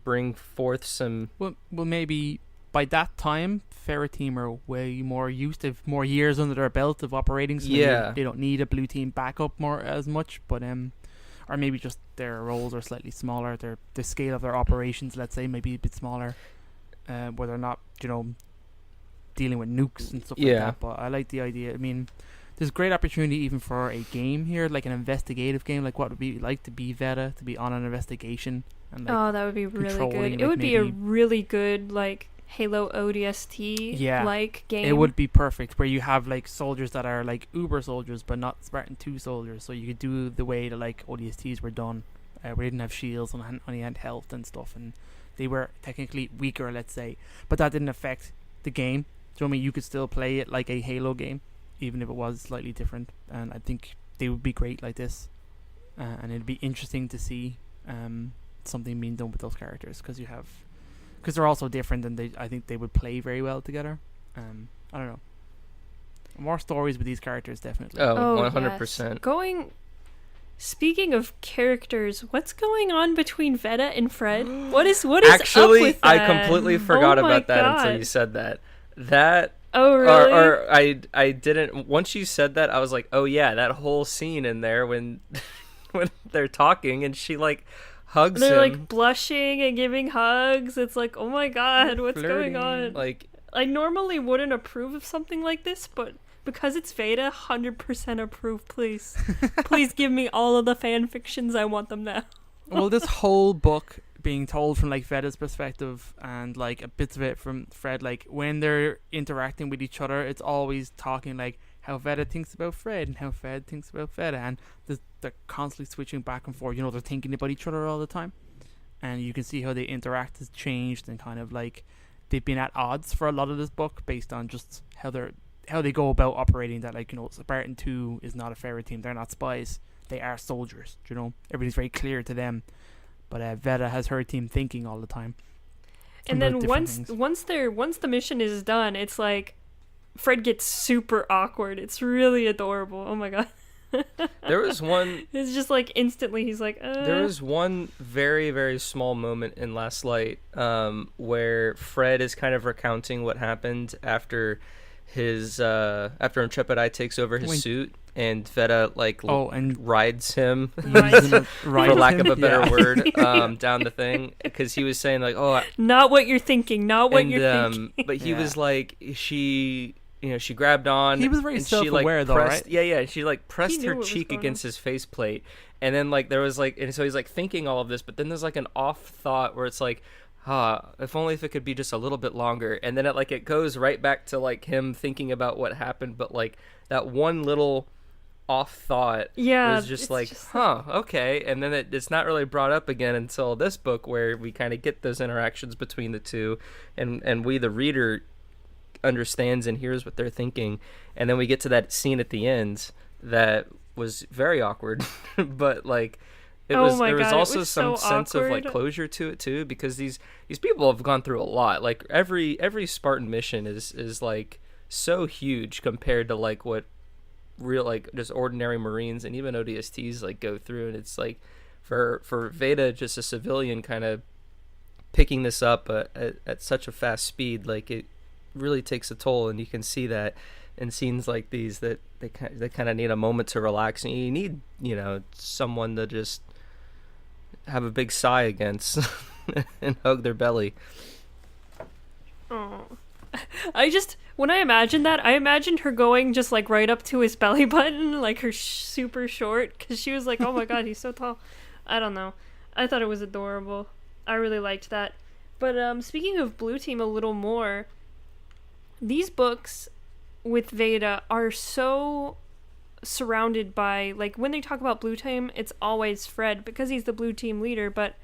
bring forth some...
Well, maybe by that time, Ferret Team are way more used to more years under their belt of operating, so they don't need a Blue Team backup as much, but or maybe just their roles are slightly smaller, the scale of their operations, let's say, maybe a bit smaller, where they're not, dealing with nukes and stuff like that. But I like the idea. I mean, there's great opportunity even for a game here, like an investigative game, like what would be like to be Veta, to be on an investigation. And like
that would be really good. It would be a really good, like, Halo ODST like game.
It would be perfect, where you have like soldiers that are like Uber soldiers but not Spartan-II soldiers, so you could do the way that like ODSTs were done, where they didn't have shields and only had health and stuff, and they were technically weaker, let's say, but that didn't affect the game. So I mean, you could still play it like a Halo game, even if it was slightly different, and I think they would be great like this. and it'd be interesting to see something being done with those characters because they're also different and I think they would play very well together. I don't know. More stories with these characters, definitely.
Oh, 100%.
Yes. Speaking of characters, what's going on between Veta and Fred? What is
Actually,
up with that?
I completely forgot about that
God.
until you said that. That
Oh, really?
or I didn't. Once you said that, I was like, oh yeah, that whole scene in there when when they're talking and she like hugs
They're
him.
like blushing and giving hugs. It's like, oh my God, what's going on?
Like,
I normally wouldn't approve of something like this, but because it's Veta, 100% approve, please. Please give me all of the fan fictions. I want them now.
Well, this whole book being told from like Veta's perspective and like a bits of it from Fred, like when they're interacting with each other, it's always talking like how Veta thinks about Fred and how Fred thinks about Veta, and they're constantly switching back and forth. You know, they're thinking about each other all the time, and you can see how they interact has changed and kind of like they've been at odds for a lot of this book based on just how they go about operating. That, like, you know, Spartan-II is not a Ferret team. They're not spies. They are soldiers. You know, everything's very clear to them. But Veta has her team thinking all the time.
And then once
things.
once the mission is done, it's like Fred gets super awkward. It's really adorable. Oh my God.
there was one.
It's just like instantly he's like.
There was one very, very small moment in Last Light where Fred is kind of recounting what happened after his after Intrepid takes over his suit, and Veta like rides him for lack of a better word down the thing, because he was saying like, oh,
not what you're thinking, not what you're thinking.
But he was like, she grabbed on.
He was very self-aware, though,
pressed,
right?
Yeah. She like pressed her cheek against his faceplate, and then like there was like, and so he's like thinking all of this, but then there's like an off thought where it's like, if only if it could be just a little bit longer, and then it goes right back to like him thinking about what happened, but like that one little off thought was just like, okay, and then it's not really brought up again until this book where we kind of get those interactions between the two, and we the reader understands and hears what they're thinking, and then we get to that scene at the end that was very awkward, but like. There was also some sense of like closure to it too, because these people have gone through a lot. Like every Spartan mission is like so huge compared to like what real like just ordinary Marines and even ODSTs like go through, and it's like for Veta, just a civilian, kind of picking this up at such a fast speed, like it really takes a toll, and you can see that in scenes like these that they kind of need a moment to relax, and you need someone to just have a big sigh against and hug their belly.
Oh, when I imagined that, I imagined her going just like right up to his belly button, like her super short, because she was like, oh my God, he's so tall. I don't know. I thought it was adorable. I really liked that. But speaking of Blue Team a little more, these books with Veta are so surrounded by, like, when they talk about Blue Team, it's always Fred because he's the Blue Team leader, but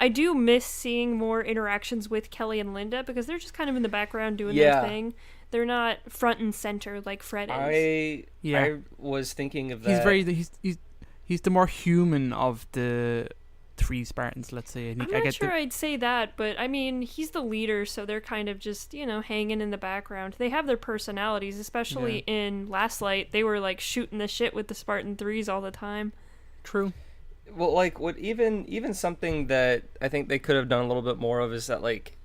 I do miss seeing more interactions with Kelly and Linda because they're just kind of in the background doing their thing. They're not front and center like Fred is.
I was thinking of that.
He's the more human of the three Spartans, let's say.
I'm not sure I'd say that, but I mean, he's the leader, so they're kind of just, hanging in the background. They have their personalities, especially in Last Light. They were like shooting the shit with the Spartan-IIIs all the time.
True.
Well, like what even something that I think they could have done a little bit more of is that like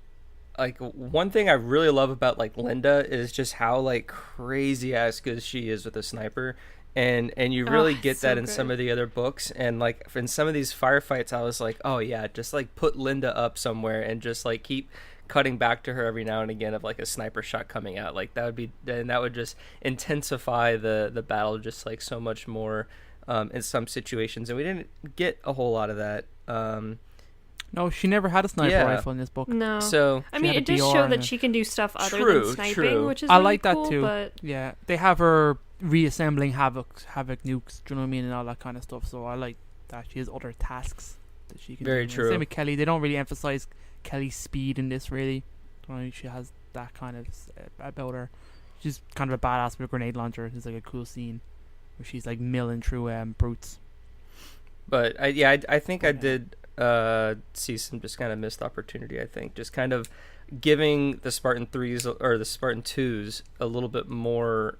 one thing I really love about like Linda is just how like crazy ass good she is with a sniper. And you really get that in some of the other books, and like in some of these firefights I was like, oh yeah, just like put Linda up somewhere and just like keep cutting back to her every now and again of like a sniper shot coming out. Like that would just intensify the battle just like so much more in some situations, and we didn't get a whole lot of that.
No, she never had a sniper rifle in this book.
No.
So
I mean, it does show that she can do stuff other than sniping, which is really
like that
cool,
too.
But
yeah, they have her reassembling havoc nukes, do you know what I mean, and all that kind of stuff. So I like that she has other tasks that she can do.
Very true.
Same with Kelly. They don't really emphasize Kelly's speed in this, really. She has that kind of about her. She's kind of a badass with a grenade launcher. It's like a cool scene where she's like milling through brutes.
But I think I did see some just kind of missed opportunity. I think just kind of giving the Spartan-IIIs or the Spartan-IIs a little bit more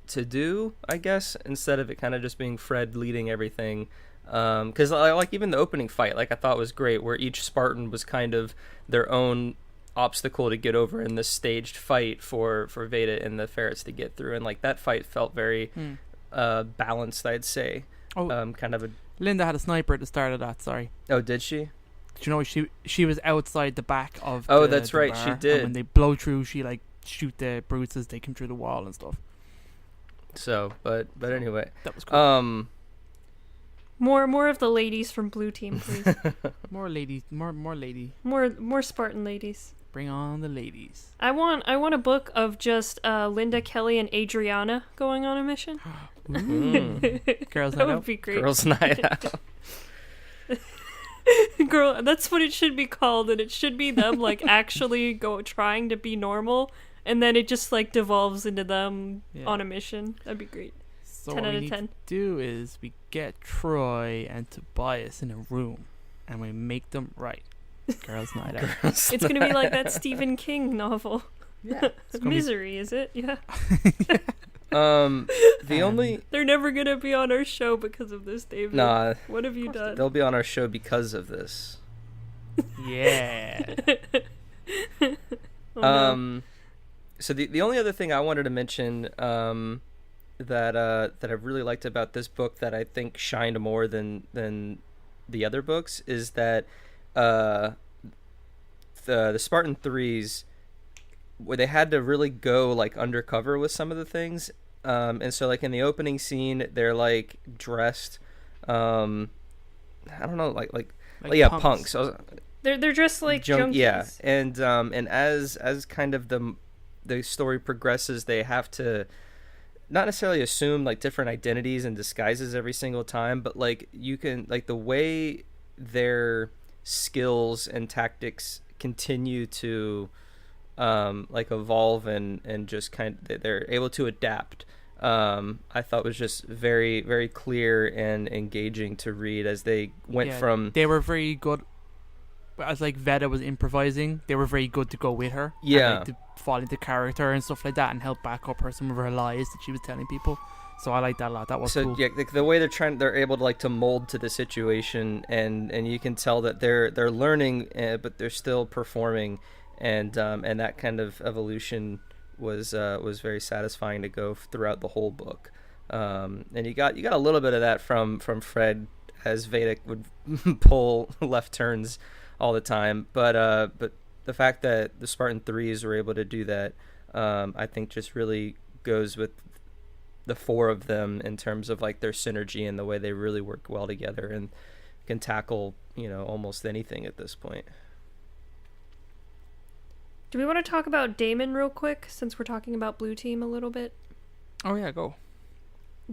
to do, I guess, instead of it kind of just being Fred leading everything. Because like even the opening fight, like I thought was great, where each Spartan was kind of their own obstacle to get over in this staged fight for Veta and the ferrets to get through, and like that fight felt very balanced, I'd say. Kind of a
Linda had a sniper at the start of that. Sorry.
Oh, did she?
Did you know she was outside the back of?
Oh, that's right,
bar,
she did.
And when they blow through, she like shoot the brutes as they come through the wall and stuff.
So, but anyway,
that was cool.
More of the ladies from Blue Team, please.
More ladies, more lady.
More Spartan ladies.
Bring on the ladies.
I want a book of just Linda, Kelly, and Adriana going on a mission.
Girls'
That
night
would
out.
be great.
Girls' night out.
Girl, that's what it should be called, and it should be them like actually trying to be normal, and then it just like devolves into them on a mission. That'd be great.
So
10
what
out
we
of
need
10.
to do is we get Troy and Tobias in a room, and we make them right. Girls' night out.
It's gonna be like that Stephen King novel.
Yeah.
Misery, is it? Yeah.
The only
They're never gonna be on our show because of this, David.
nah,
What have you done?
they'll be on our show because of this.
Yeah.
Oh, no.
So the only other thing I wanted to mention that I really liked about this book that I think shined more than the other books is that the Spartan-IIIs, where they had to really go like undercover with some of the things, and so like in the opening scene they're like dressed I don't know like punks.
They're dressed like junkies.
Yeah, and as kind of the story progresses, they have to not necessarily assume like different identities and disguises every single time, but like you can like the way their skills and tactics continue to like evolve and just they're able to adapt. I thought was just very, very clear and engaging to read as they went from.
They were very good. As like Veta was improvising, they were very good to go with her.
Yeah.
And, like, to fall into character and stuff like that, and help back up some of her lies that she was telling people. So I like that a lot. That was cool.
Yeah, like the way they're able to like to mold to the situation, and you can tell that they're learning, but they're still performing, and that kind of evolution was very satisfying to go throughout the whole book. And you got a little bit of that from Fred as Veta would pull left turns all the time, but the fact that the Spartan-IIIs were able to do that, I think just really goes with the four of them in terms of like their synergy and the way they really work well together and can tackle almost anything at this point.
Do we want to talk about Damon real quick, since we're talking about Blue Team a little bit?
Oh yeah, go.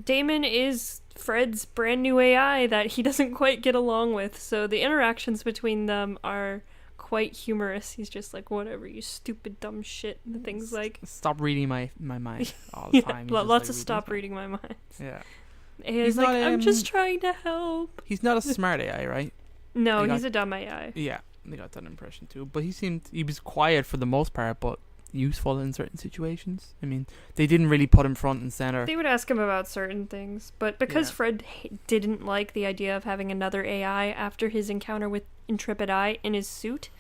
Damon is Fred's brand new AI that he doesn't quite get along with, so the interactions between them are quite humorous. He's just like, whatever, you stupid dumb shit, and things like...
Stop reading my mind all the time.
Lots of stop reading my mind.
Yeah.
He's like, I'm just trying to help.
He's not a smart AI, right?
No, he's a dumb AI.
Yeah, I got that impression too. But he was quiet for the most part, but useful in certain situations. I mean, they didn't really put him front and center.
They would ask him about certain things, but because Fred didn't like the idea of having another AI after his encounter with Intrepid Eye in his suit,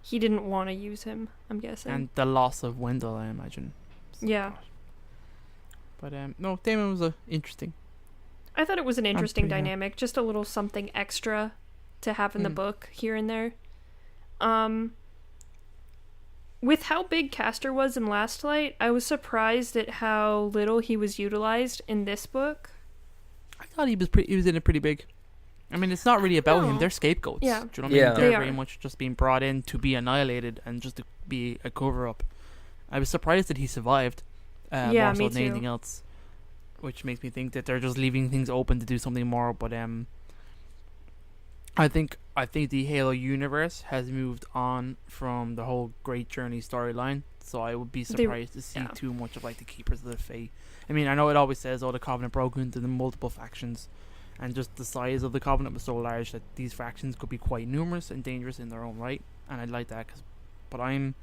he didn't want to use him, I'm guessing.
And the loss of Wendell, I imagine.
Yeah.
But no, Damon was interesting.
I thought it was an interesting dynamic, just a little something extra to have in the book here and there. With how big Castor was in Last Light, I was surprised at how little he was utilized in this book.
I thought he was in it pretty big. I mean, it's not really about him. They're scapegoats.
Yeah.
Do you know what I mean? They're
They
very
are.
much just being brought in to be annihilated and just to be a cover-up. I was surprised that he survived more so
me
than
too.
anything else, which makes me think that they're just leaving things open to do something more. But I think the Halo universe has moved on from the whole Great Journey storyline, so I would be surprised to see too much of like the Keepers of the Fae. I mean, I know it always says, "Oh, the Covenant broke into the multiple factions," and just the size of the Covenant was so large that these factions could be quite numerous and dangerous in their own right, and I like that. But in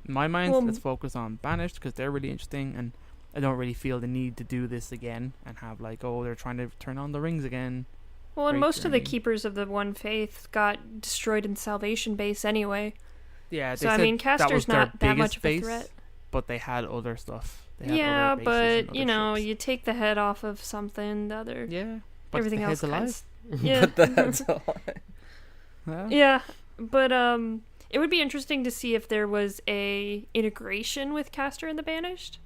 my mind, let's focus on Banished because they're really interesting, and I don't really feel the need to do this again and have like, oh, they're trying to turn on the rings again.
Well, and most of the Keepers of the One Faith got destroyed in Salvation Base anyway.
Yeah,
so I mean, Caster's not that much of a threat.
But they had other stuff.
Yeah, but you know, you take the head off of something, the other.
Yeah, but
everything else
alive.
Yeah,
but the head's alive.
Yeah, but it would be interesting to see if there was a integration with Caster and the Banished.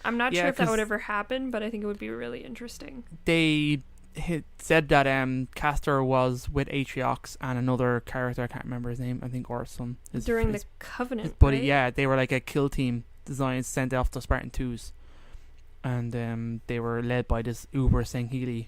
I'm not sure if that would ever happen, but I think it would be really interesting.
They said that Caster was with Atriox and another character, I can't remember his name, I think Orson.
During the Covenant,
but
right?
Yeah, they were like a kill team designed, sent off to Spartan-IIs. And they were led by this Uber Senghili.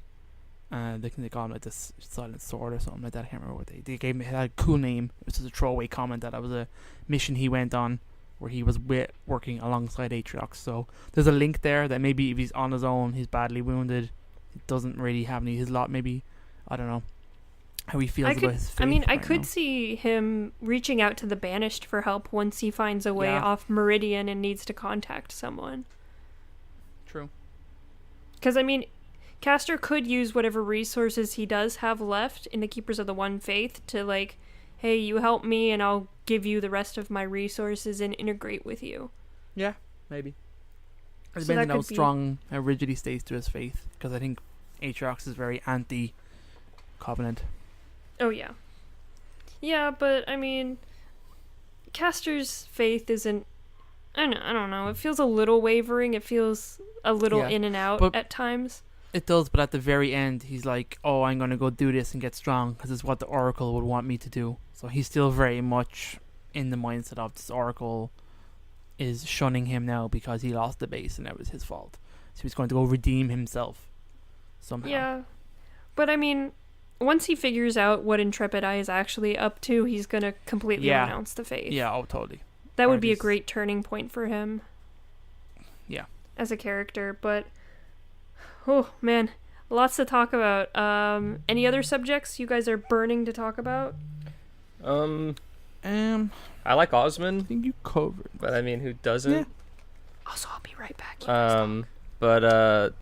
They call him like this Silent Sword or something like that. I can't remember what they gave him. It had a cool name. It was just a throwaway comment that was a mission he went on where he was working alongside Atriox. So there's a link there that maybe if he's on his own, he's badly wounded, he doesn't really have his lot. Maybe, I don't know how he feels about his faith.
I mean, I could see him reaching out to the Banished for help once he finds a way off Meridian and needs to contact someone.
True.
Because, I mean, Caster could use whatever resources he does have left in the Keepers of the One Faith to, like, hey, you help me and I'll give you the rest of my resources and integrate with you.
Yeah, maybe. It
So
depends on how strong, how rigid he stays to his faith. Because I think Atriox is very anti-Covenant.
Oh, yeah. Yeah, but, I mean, Caster's faith isn't... I don't know. It feels a little wavering. It feels a little in and out at times.
It does, but at the very end, he's like, oh, I'm going to go do this and get strong because it's what the Oracle would want me to do. So he's still very much in the mindset of this Oracle is shunning him now because he lost the base and that was his fault. So he's going to go redeem himself somehow.
Yeah, but I mean, once he figures out what Intrepid Eye is actually up to, he's going to completely renounce the faith.
Yeah, oh, totally.
That would be a great turning point for him.
Yeah.
As a character, but... Oh, man. Lots to talk about. Any other subjects you guys are burning to talk about?
I like Osmond.
I think you covered.
But I mean, who doesn't?
Yeah. Also, I'll be right back. You guys talk.
But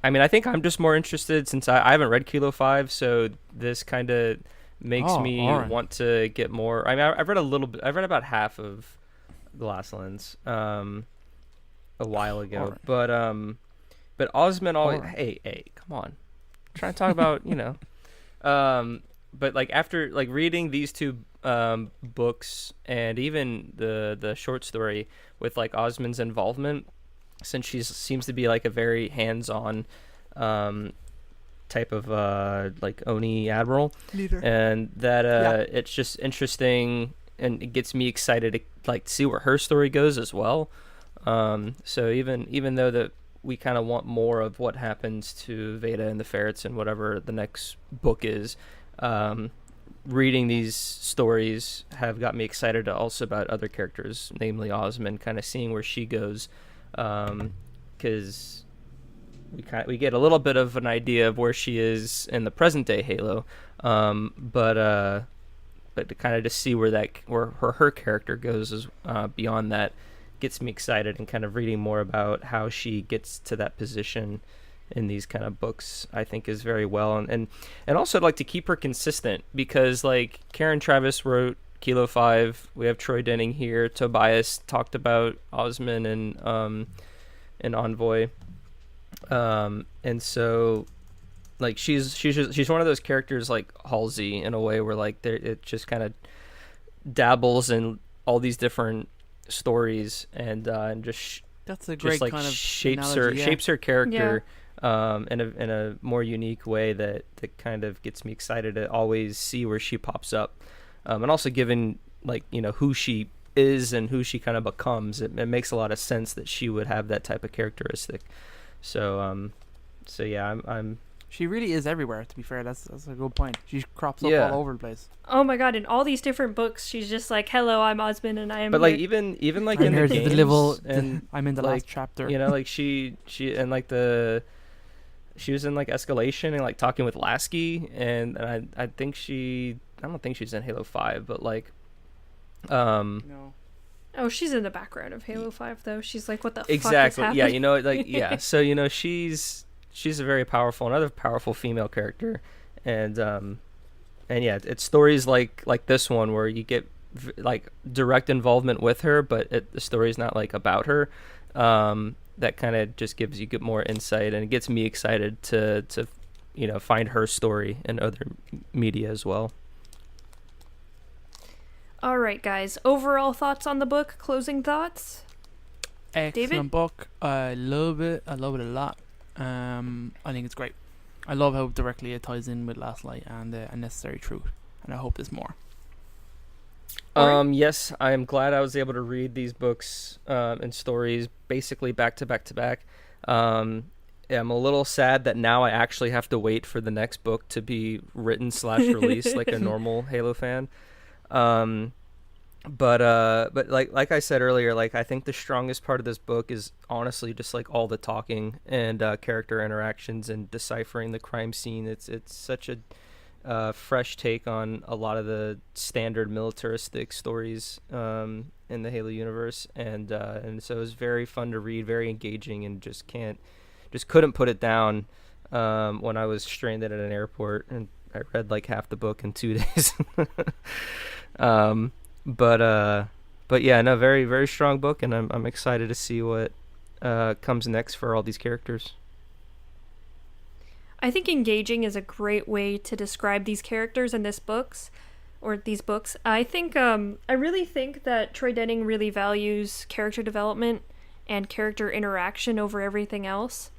I mean, I think I'm just more interested since I haven't read Kilo 5, so this kind of makes me want to get more. I mean, I've read a little bit. I've read about half of Glass Lens a while ago, but Osmond always. Hey, come on! I'm trying to talk about but like after like reading these two books and even the short story with like Osmond's involvement, since she seems to be like a very hands-on type of like Oni admiral
leader, and
that it's just interesting and it gets me excited to like see where her story goes as well. So even though that we kind of want more of what happens to Veta and the Ferrets and whatever the next book is, reading these stories have got me excited also about other characters, namely Osmond, kind of seeing where she goes, because we get a little bit of an idea of where she is in the present day Halo, but to kind of just see where her character goes is beyond that gets me excited, and kind of reading more about how she gets to that position in these kind of books I think is very well, and also I'd like to keep her consistent, because like Karen Travis wrote Kilo 5, we have Troy Denning here, Tobias talked about Osmond and Envoy, and so like she's one of those characters like Halsey in a way where like it just kind of dabbles in all these different stories and just
that's a great
just like
kind of
shapes
analogy,
shapes her character in a more unique way that kind of gets me excited to always see where she pops up, and also given like who she is and who she kind of becomes, it makes a lot of sense that she would have that type of characteristic. So yeah, I'm
she really is everywhere, to be fair. That's a good point. She crops up all over the place.
Oh my god, in all these different books she's just like, hello, I'm Osmond and I am
but like even like in the games,
I'm in the last chapter,
like she and like the she was in like Escalation and like talking with Lasky, and I don't think she's in Halo 5, but like
No.
Oh, she's in the background of Halo 5 though. She's like, what the fuck is
exactly.
happening?
Yeah, like yeah. So she's a very another powerful female character, and yeah, it's stories like this one where you get like direct involvement with her, but the story's not like about her. That kind of just gives you more insight, and it gets me excited to find her story in other media as well.
All right, guys. Overall thoughts on the book? Closing thoughts?
Excellent
David?
book. I love it. I love it a lot. I think it's great. I love how directly it ties in with Last Light and A Necessary Truth, and I hope there's more.
Yes, I am glad I was able to read these books and stories basically back to back to back. I'm a little sad that now I actually have to wait for the next book to be written / released like a normal Halo fan. But like I said earlier, like I think the strongest part of this book is honestly just like all the talking and character interactions and deciphering the crime scene. It's such a fresh take on a lot of the standard militaristic stories in the Halo universe, and so it was very fun to read, very engaging, and just couldn't put it down when I was stranded at an airport, and I read like half the book in 2 days. But yeah, no, very very strong book, and I'm excited to see what comes next for all these characters.
I think engaging is a great way to describe these characters in these books. I think I really think that Troy Denning really values character development and character interaction over everything else,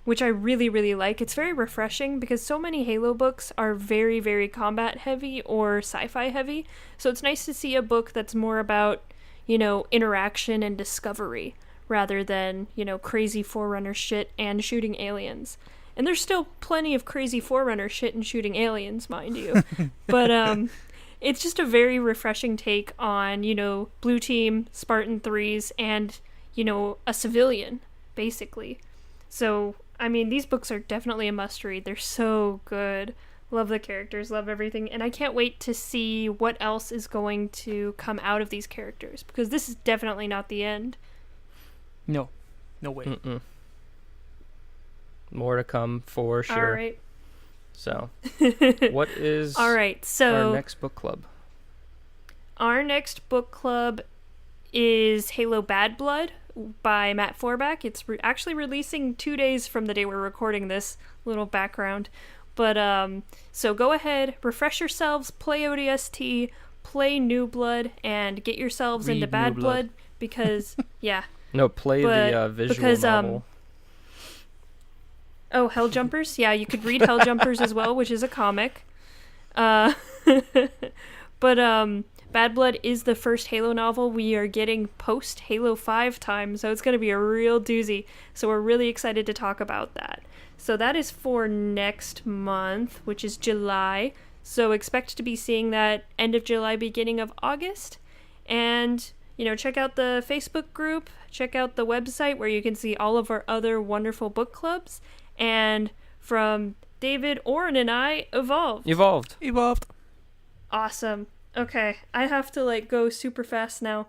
which I really, really like. It's very refreshing because so many Halo books are very, very combat heavy or sci-fi heavy. So it's nice to see a book that's more about, interaction and discovery rather than, crazy Forerunner shit and shooting aliens. And there's still plenty of crazy Forerunner shit and shooting aliens, mind you. But it's just a very refreshing take on, Blue Team, Spartan-IIIs, and, a civilian, basically. So, I mean, these books are definitely a must-read. They're so good. Love the characters, love everything. And I can't wait to see what else is going to come out of these characters, because this is definitely not the end.
No way.
Mm-mm. More to come for sure.
All right.
So, what is
All right, so
our next book club?
Our next book club is Halo Bad Blood by Matt Forback. It's actually releasing 2 days from the day we're recording this. Little background. But, so go ahead, refresh yourselves, play ODST, play New Blood, and get yourselves into Bad Blood because, yeah.
No, play the visual novel.
Oh, Helljumpers? Yeah, you could read Helljumpers as well, which is a comic. But Bad Blood is the first Halo novel we are getting post-Halo 5 time, so it's going to be a real doozy. So we're really excited to talk about that. So that is for next month, which is July. So expect to be seeing that end of July, beginning of August. And, check out the Facebook group, check out the website where you can see all of our other wonderful book clubs. And from David, Oran, and I, Evolved.
Evolved.
Awesome. Okay, I have to, go super fast now.